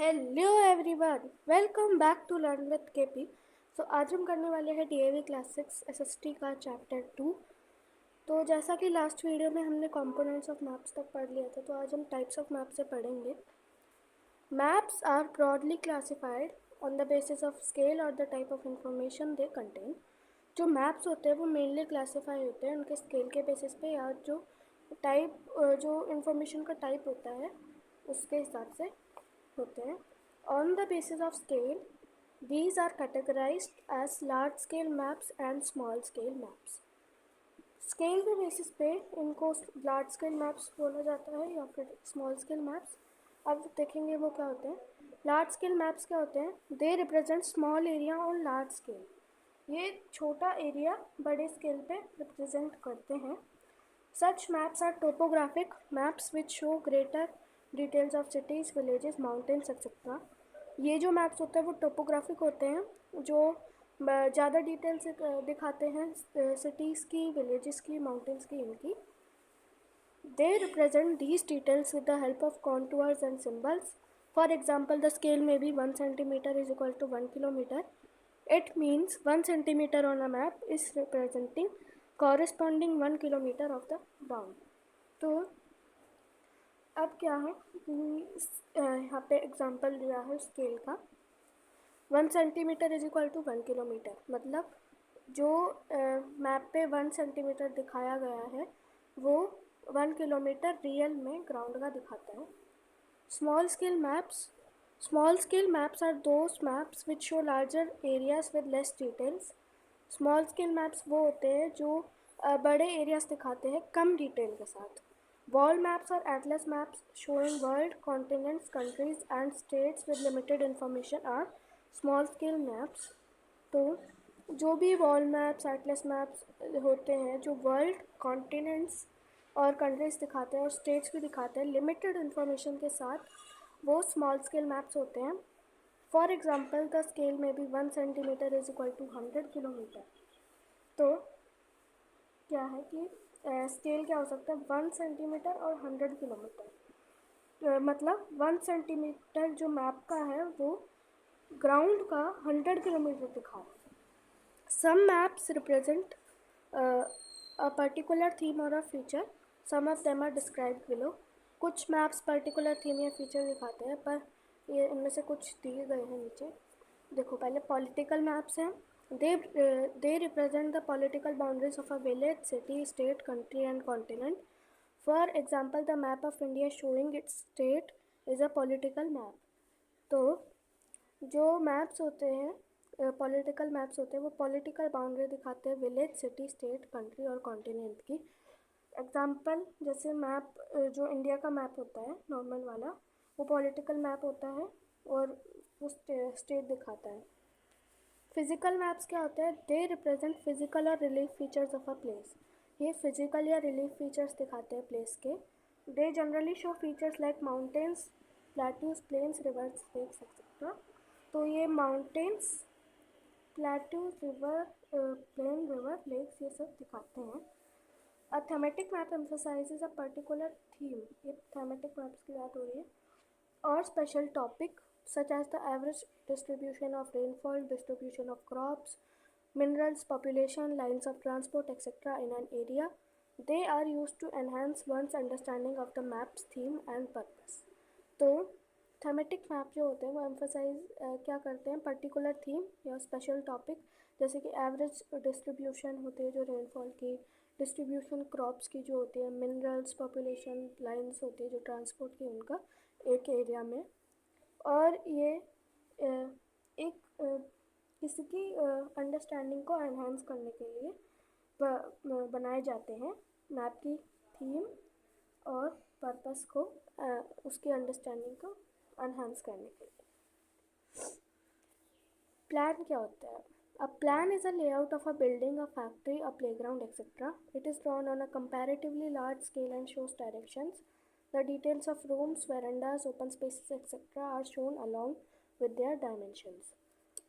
Hello everyone, welcome back to learn with KP. So आज हम करने वाले हैं डीएवी क्लास 6 एसएसटी का चैप्टर 2। तो जैसा कि लास्ट वीडियो में हमने कंपोनेंट्स ऑफ मैप्स तक पढ़ लिया था, तो आज हम टाइप्स ऑफ मैप से पढ़ेंगे। Maps are broadly classified on the basis of scale और the type of information they contain. जो मैप्स होते हैं वो मेनली क्लासीफाई होते हैं उनके स्केल के बेसिस पे, या जो टाइप जो इंफॉर्मेशन का टाइप होता है उसके हिसाब से होते हैं। On the basis of scale, these are categorized as large scale maps and small scale maps. Scale के बेसिस पे इनको लार्ज स्केल मैप्स बोला जाता है या फिर स्मॉल स्केल मैप्स। अब देखेंगे वो क्या होते हैं। लार्ज स्केल मैप्स क्या होते हैं? They represent small area on large scale. ये छोटा एरिया बड़े स्केल पे रिप्रेजेंट करते हैं। Such maps are topographic maps which show greater details of cities, villages, mountains etcetera. ये जो मैप्स होते हैं वो टोपोग्राफिक होते हैं, जो ज़्यादा डिटेल से दिखाते हैं सिटीज़ की, विलेजेस की, माउंटेन्स की, इनकी। They represent these details with the help of contours and symbols. For example, the scale may be 1 centimeter is equal to 1 kilometer. It means 1 centimeter on a map is representing corresponding 1 kilometer of the bound. तो अब क्या है कि यहाँ पे example दिया है scale का। 1 centimetre is equal to 1 kilometre, मतलब जो मैप पे 1 सेंटीमीटर दिखाया गया है वो 1 किलोमीटर रियल में ग्राउंड का दिखाता है। Small scale maps are those maps which show larger areas with less details. Small scale maps वो होते हैं जो बड़े एरियाज दिखाते हैं कम डिटेल के साथ। वॉल मैप्स और atlas maps showing world, continents, countries and states with limited information are small scale maps. तो जो भी वॉल मैप्स, एटलस मैप्स होते हैं जो वर्ल्ड, कॉन्टिनेंट्स और कंट्रीज दिखाते हैं और स्टेट्स भी दिखाते हैं लिमिटेड इन्फॉर्मेशन के साथ, वो स्मॉल स्केल मैप्स होते हैं। फॉर एग्जांपल, द स्केल में भी 1 centimetre is equal to 100 kilometre. तो क्या है कि स्केल क्या हो सकता है? 1 सेंटीमीटर और 100 किलोमीटर। मतलब 1 सेंटीमीटर जो मैप का है वो ग्राउंड का 100 किलोमीटर दिखा रहा है। Some maps represent a particular theme or a feature. Some of them are described below. कुछ मैप्स पर्टिकुलर थीम या फीचर दिखाते हैं, पर ये इनमें से कुछ दिए गए हैं नीचे। देखो, पहले पॉलिटिकल मैप्स हैं। They represent the political boundaries of a village, city, state, country and continent. For example, the map of India showing it's state is a political map. तो जो मैप्स होते हैं, पॉलिटिकल मैप्स होते हैं, वो political boundary दिखाते हैं village, city, state, country और कॉन्टिनेंट की। एग्जाम्पल, जैसे मैप जो इंडिया का मैप होता है नॉर्मल वाला, वो पॉलिटिकल मैप होता है और वो स्टेट दिखाता है। फिजिकल मैप्स क्या होते हैं? दे रिप्रेजेंट फिजिकल और relief features of a place. ये फिजिकल या रिलीफ फीचर्स दिखाते हैं प्लेस के। They generally show features like mountains, plateaus, plains, rivers, lakes etcetera. तो ये mountains, plateaus, river, plain, river, lakes, ये सब दिखाते हैं। A thematic map emphasises a particular theme. ये थेमेटिक मैप्स की बात हो रही है। और special topic such as the average distribution of rainfall, distribution of crops, minerals, population, lines of transport, etc. in an area. They are used to enhance one's understanding of the map's theme and purpose. तो thematic map जो होते हैं वो emphasise क्या करते हैं? Particular theme या special topic, जैसे कि एवरेज डिस्ट्रीब्यूशन होती है जो रेनफॉल की, डिस्ट्रीब्यूशन क्रॉप्स की जो होती है, मिनरल्स, पॉपुलेशन, लाइन्स होती है जो ट्रांसपोर्ट की, उनका एक एरिया में। और ये एक किसी की अंडरस्टैंडिंग को एनहांस करने के लिए बनाए जाते हैं, मैप की थीम और पर्पस को, उसकी अंडरस्टैंडिंग को एनहांस करने के लिए। प्लान क्या होता है? A plan is a layout of a building, a factory, a playground, etc. It is drawn on a comparatively large scale and shows directions. The details of rooms, verandas, open spaces, etc. are shown along with their dimensions.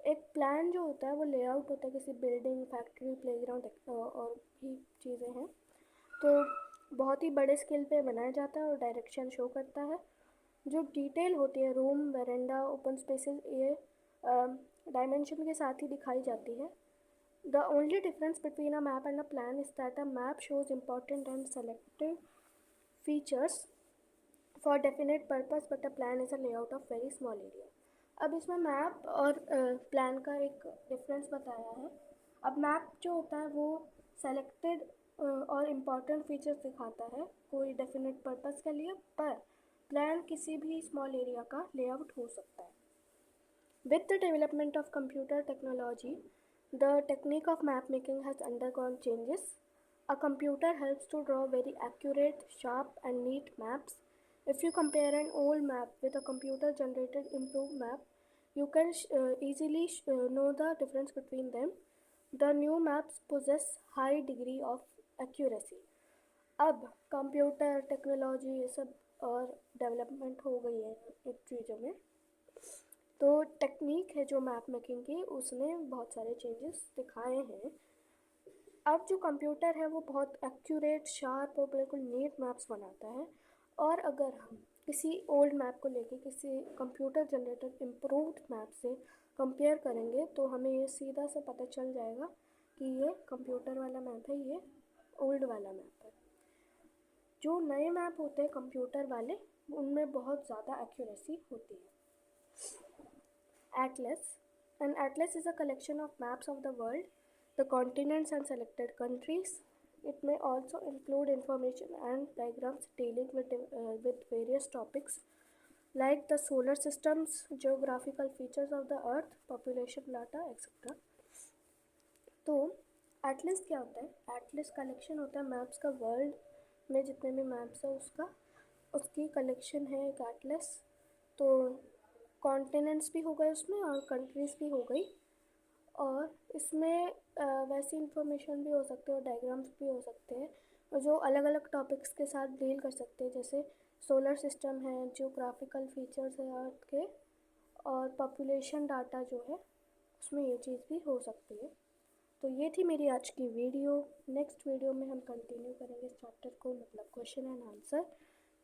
एक plan जो होता है वो layout होता है किसी building, factory, playground और भी चीज़ें हैं। तो बहुत ही बड़े स्केल पे बनाया जाता है और डायरेक्शन शो करता है। जो डिटेल होती है, रूम, वेरेंडा, ओपन स्पेसेस ये डायमेंशन के साथ ही दिखाई जाती है. The only difference between a map and a plan is that a map shows important and selected features for definite purpose, but a plan is a layout of very small area. अब इसमें map और plan का एक difference बताया है. अब map जो होता है वो सेलेक्टेड और इम्पॉर्टेंट फीचर्स दिखाता है कोई डेफिनेट पर्पस के लिए, पर प्लान किसी भी स्मॉल एरिया का लेआउट हो सकता है. With the development of computer technology, the technique of map making has undergone changes. A computer helps to draw very accurate, sharp, and neat maps. If you compare an old map with a computer generated improved map, you can easily know the difference between them. The new maps possess high degree of accuracy. अब computer technology ये सब और development हो गई है इन चीज़ों में, तो टेक्निक है जो मैप मेकिंग की उसने बहुत सारे चेंजेस दिखाए हैं. अब जो कंप्यूटर है वो बहुत एक्यूरेट, शार्प और बिल्कुल नीट मैप्स बनाता है. और अगर हम किसी ओल्ड मैप को लेके किसी कंप्यूटर जनरेटेड इम्प्रूव्ड मैप से कंपेयर करेंगे तो हमें ये सीधा सा पता चल जाएगा कि ये कंप्यूटर वाला मैप है, ये ओल्ड वाला मैप है. जो नए मैप होते हैं कंप्यूटर वाले उनमें बहुत ज़्यादा एक्यूरेसी होती है. Atlas. An atlas is a collection of maps of the world, the continents and selected countries. It may also include information and diagrams dealing with various topics like the solar systems, geographical features of the earth, population data, etc. तो Atlas क्या होता है? Atlas collection होता है maps का. World में जितने भी मैप्स है उसकी कलेक्शन है एक एटलस. तो कॉन्टिनेंट्स भी हो गए उसमें और कंट्रीज़ भी हो गई, और इसमें वैसी इंफॉर्मेशन भी हो सकती है और डायग्राम्स भी हो सकते हैं जो अलग अलग टॉपिक्स के साथ डील कर सकते हैं, जैसे सोलर सिस्टम है, जियोग्राफिकल फीचर्स है अर्थ के, और पॉपुलेशन डाटा जो है उसमें ये चीज़ भी हो सकती है. तो ये थी मेरी आज की वीडियो. नेक्स्ट वीडियो में हम कंटिन्यू करेंगे इस चैप्टर को, मतलब क्वेश्चन एंड आंसर.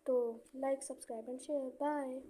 तो like, subscribe and share. Bye.